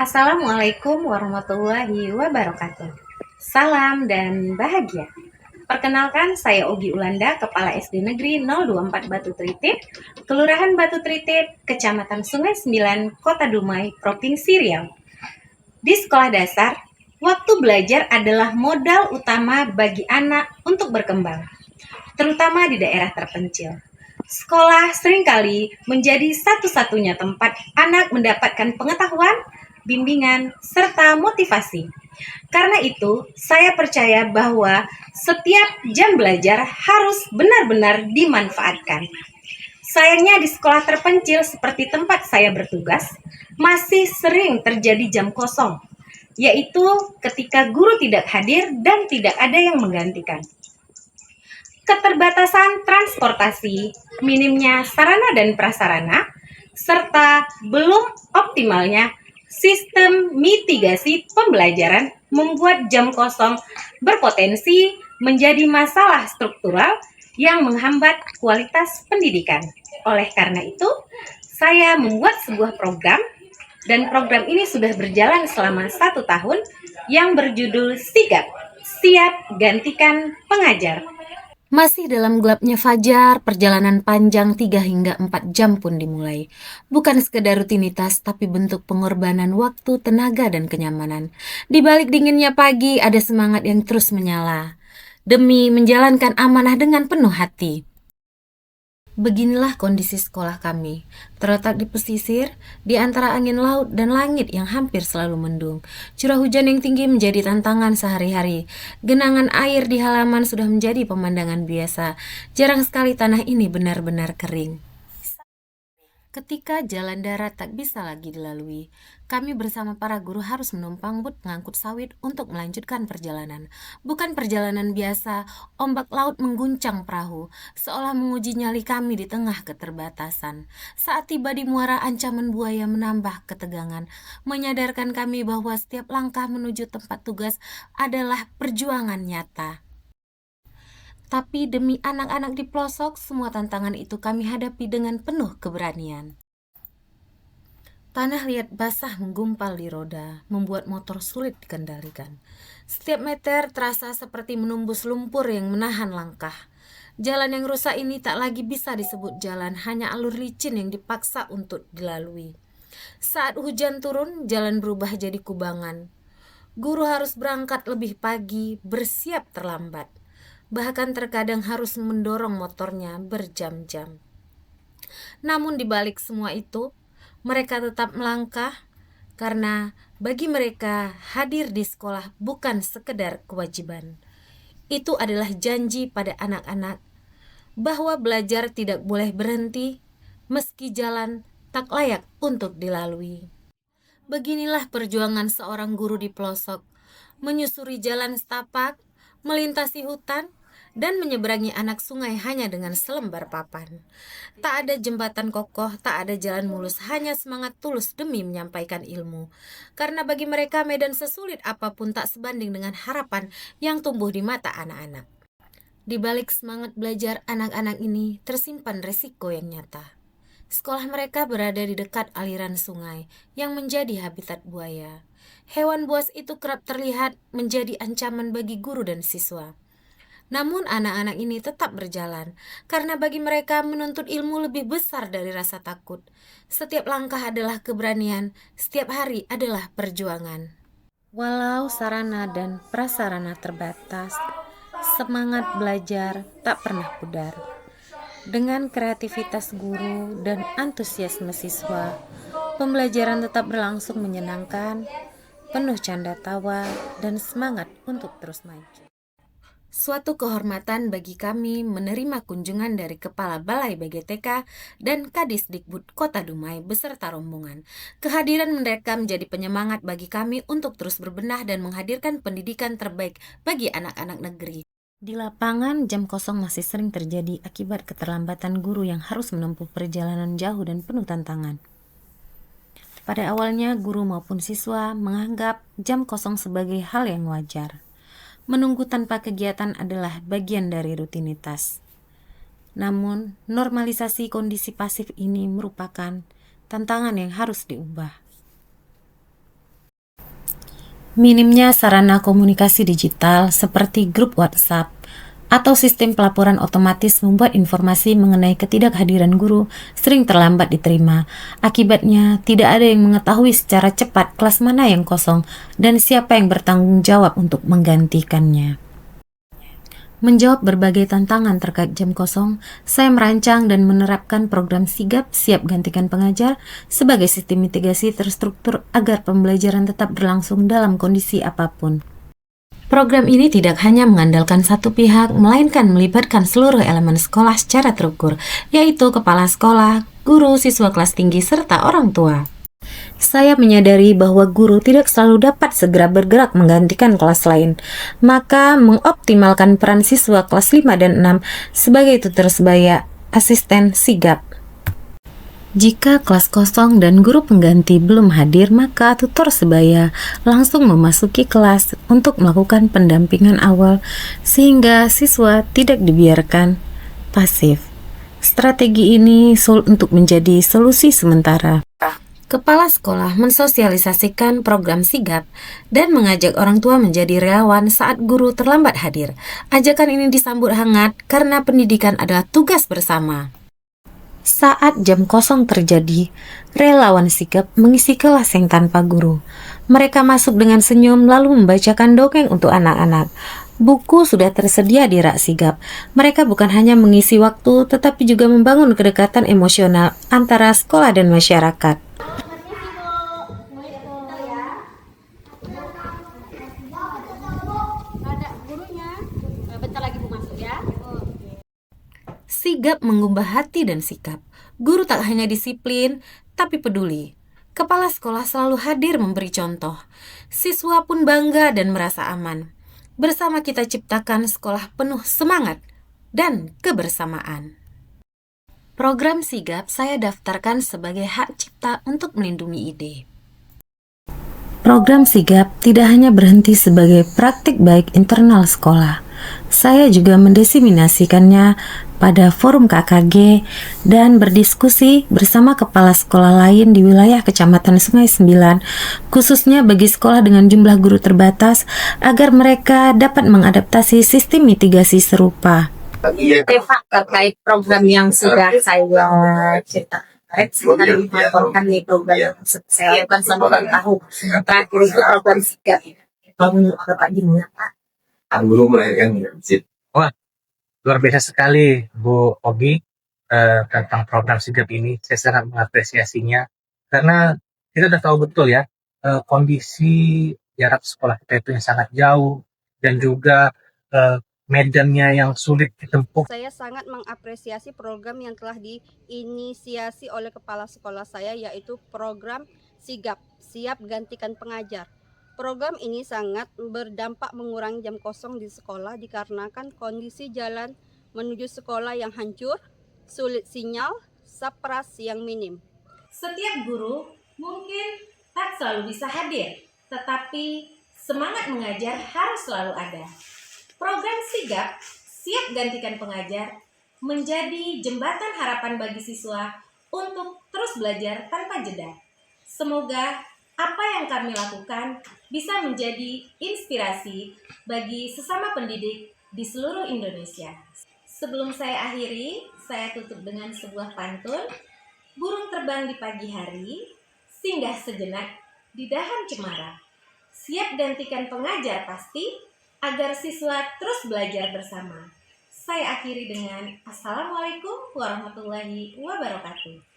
Assalamualaikum warahmatullahi wabarakatuh. Salam dan bahagia. Perkenalkan, saya Ogi Ulanda, Kepala SD Negeri 024 Batu Tritip, Kelurahan Batu Tritip, Kecamatan Sungai Sembilan, Kota Dumai, Provinsi Riau. Di sekolah dasar, waktu belajar adalah modal utama bagi anak untuk berkembang, terutama di daerah terpencil. Sekolah seringkali menjadi satu-satunya tempat anak mendapatkan pengetahuan, bimbingan, serta motivasi. Karena itu, saya percaya bahwa setiap jam belajar harus benar-benar dimanfaatkan. Sayangnya di sekolah terpencil seperti tempat saya bertugas, masih sering terjadi jam kosong, yaitu ketika guru tidak hadir dan tidak ada yang menggantikan. Keterbatasan transportasi, minimnya sarana dan prasarana, serta belum optimalnya sistem mitigasi pembelajaran membuat jam kosong berpotensi menjadi masalah struktural yang menghambat kualitas pendidikan. Oleh karena itu, saya membuat sebuah program dan program ini sudah berjalan selama 1 tahun yang berjudul Sigap, Siap Gantikan Pengajar. Masih dalam gelapnya fajar, perjalanan panjang 3 hingga 4 jam pun dimulai. Bukan sekedar rutinitas, tapi bentuk pengorbanan waktu, tenaga, dan kenyamanan. Di balik dinginnya pagi, ada semangat yang terus menyala. Demi menjalankan amanah dengan penuh hati. Beginilah kondisi sekolah kami, terletak di pesisir, di antara angin laut dan langit yang hampir selalu mendung. Curah hujan yang tinggi menjadi tantangan sehari-hari. Genangan air di halaman sudah menjadi pemandangan biasa. Jarang sekali tanah ini benar-benar kering. Ketika jalan darat tak bisa lagi dilalui, kami bersama para guru harus menumpang bot pengangkut sawit untuk melanjutkan perjalanan. Bukan perjalanan biasa, ombak laut mengguncang perahu, seolah menguji nyali kami di tengah keterbatasan. Saat tiba di muara, ancaman buaya menambah ketegangan, menyadarkan kami bahwa setiap langkah menuju tempat tugas adalah perjuangan nyata. Tapi demi anak-anak di pelosok, semua tantangan itu kami hadapi dengan penuh keberanian. Tanah liat basah menggumpal di roda, membuat motor sulit dikendalikan. Setiap meter terasa seperti menembus lumpur yang menahan langkah. Jalan yang rusak ini tak lagi bisa disebut jalan, hanya alur licin yang dipaksa untuk dilalui. Saat hujan turun, jalan berubah jadi kubangan. Guru harus berangkat lebih pagi, bersiap terlambat. Bahkan terkadang harus mendorong motornya berjam-jam. Namun di balik semua itu, mereka tetap melangkah karena bagi mereka hadir di sekolah bukan sekedar kewajiban. Itu adalah janji pada anak-anak bahwa belajar tidak boleh berhenti meski jalan tak layak untuk dilalui. Beginilah perjuangan seorang guru di pelosok, menyusuri jalan setapak, melintasi hutan, dan menyeberangi anak sungai hanya dengan selembar papan. Tak ada jembatan kokoh, tak ada jalan mulus, hanya semangat tulus demi menyampaikan ilmu. Karena bagi mereka medan sesulit apapun tak sebanding dengan harapan yang tumbuh di mata anak-anak. Di balik semangat belajar anak-anak ini tersimpan resiko yang nyata. Sekolah mereka berada di dekat aliran sungai yang menjadi habitat buaya. Hewan buas itu kerap terlihat menjadi ancaman bagi guru dan siswa. Namun anak-anak ini tetap berjalan, karena bagi mereka menuntut ilmu lebih besar dari rasa takut. Setiap langkah adalah keberanian, setiap hari adalah perjuangan. Walau sarana dan prasarana terbatas, semangat belajar tak pernah pudar. Dengan kreativitas guru dan antusiasme siswa, pembelajaran tetap berlangsung menyenangkan, penuh canda tawa, dan semangat untuk terus maju. Suatu kehormatan bagi kami menerima kunjungan dari Kepala Balai BGTK dan Kadisdikbud Kota Dumai beserta rombongan. Kehadiran mereka menjadi penyemangat bagi kami untuk terus berbenah dan menghadirkan pendidikan terbaik bagi anak-anak negeri. Di lapangan, jam kosong masih sering terjadi akibat keterlambatan guru yang harus menempuh perjalanan jauh dan penuh tantangan. Pada awalnya, guru maupun siswa menganggap jam kosong sebagai hal yang wajar. Menunggu tanpa kegiatan adalah bagian dari rutinitas. Namun, normalisasi kondisi pasif ini merupakan tantangan yang harus diubah. Minimnya sarana komunikasi digital seperti grup WhatsApp atau sistem pelaporan otomatis membuat informasi mengenai ketidakhadiran guru sering terlambat diterima. Akibatnya, tidak ada yang mengetahui secara cepat kelas mana yang kosong dan siapa yang bertanggung jawab untuk menggantikannya. Menjawab berbagai tantangan terkait jam kosong, saya merancang dan menerapkan program sigap siap gantikan pengajar sebagai sistem mitigasi terstruktur agar pembelajaran tetap berlangsung dalam kondisi apapun. Program ini tidak hanya mengandalkan satu pihak, melainkan melibatkan seluruh elemen sekolah secara terukur, yaitu kepala sekolah, guru, siswa kelas tinggi, serta orang tua. Saya menyadari bahwa guru tidak selalu dapat segera bergerak menggantikan kelas lain, maka mengoptimalkan peran siswa kelas 5 dan 6 sebagai tutor sebaya asisten sigap. Jika kelas kosong dan guru pengganti belum hadir, maka tutor sebaya langsung memasuki kelas untuk melakukan pendampingan awal sehingga siswa tidak dibiarkan pasif. Strategi ini untuk menjadi solusi sementara. Kepala sekolah mensosialisasikan program sigap dan mengajak orang tua menjadi relawan saat guru terlambat hadir. Ajakan ini disambut hangat karena pendidikan adalah tugas bersama. Saat jam kosong terjadi, relawan sigap mengisi kelas yang tanpa guru. Mereka masuk dengan senyum lalu membacakan dongeng untuk anak-anak. Buku sudah tersedia di rak sigap. Mereka bukan hanya mengisi waktu, tetapi juga membangun kedekatan emosional antara sekolah dan masyarakat. Sigap menggubah hati dan sikap. Guru tak hanya disiplin, tapi peduli. Kepala sekolah selalu hadir memberi contoh. Siswa pun bangga dan merasa aman. Bersama kita ciptakan sekolah penuh semangat dan kebersamaan. Program sigap saya daftarkan sebagai hak cipta untuk melindungi ide. Program sigap tidak hanya berhenti sebagai praktik baik internal sekolah. Saya juga mendiseminasikannya pada forum KKG dan berdiskusi bersama kepala sekolah lain di wilayah Kecamatan Sungai Sembilan, khususnya bagi sekolah dengan jumlah guru terbatas, agar mereka dapat mengadaptasi sistem mitigasi serupa. Pak, terkait program yang sudah saya ceritakan. Saya melaporkan nih program yang saya lakukan selama 6 tahun. Terakhir itu program sigap. Kalau menurut Bapak gimana, Pak? Belum melahirkan izin. Wah, luar biasa sekali Bu Ogi tentang program sigap ini. Saya sangat mengapresiasinya karena kita sudah tahu betul ya kondisi jarak sekolah kita itu yang sangat jauh dan juga medannya yang sulit ditempuh. Saya sangat mengapresiasi program yang telah diinisiasi oleh kepala sekolah saya, yaitu program sigap, siap gantikan pengajar. Program ini sangat berdampak mengurangi jam kosong di sekolah dikarenakan kondisi jalan menuju sekolah yang hancur, sulit sinyal, sapras yang minim. Setiap guru mungkin tak selalu bisa hadir, tetapi semangat mengajar harus selalu ada. Program sigap, siap gantikan pengajar, menjadi jembatan harapan bagi siswa untuk terus belajar tanpa jeda. Semoga apa yang kami lakukan bisa menjadi inspirasi bagi sesama pendidik di seluruh Indonesia. Sebelum saya akhiri, saya tutup dengan sebuah pantun. Burung terbang di pagi hari, singgah sejenak di dahan cemara. Siap gantikan pengajar pasti, agar siswa terus belajar bersama. Saya akhiri dengan Assalamualaikum warahmatullahi wabarakatuh.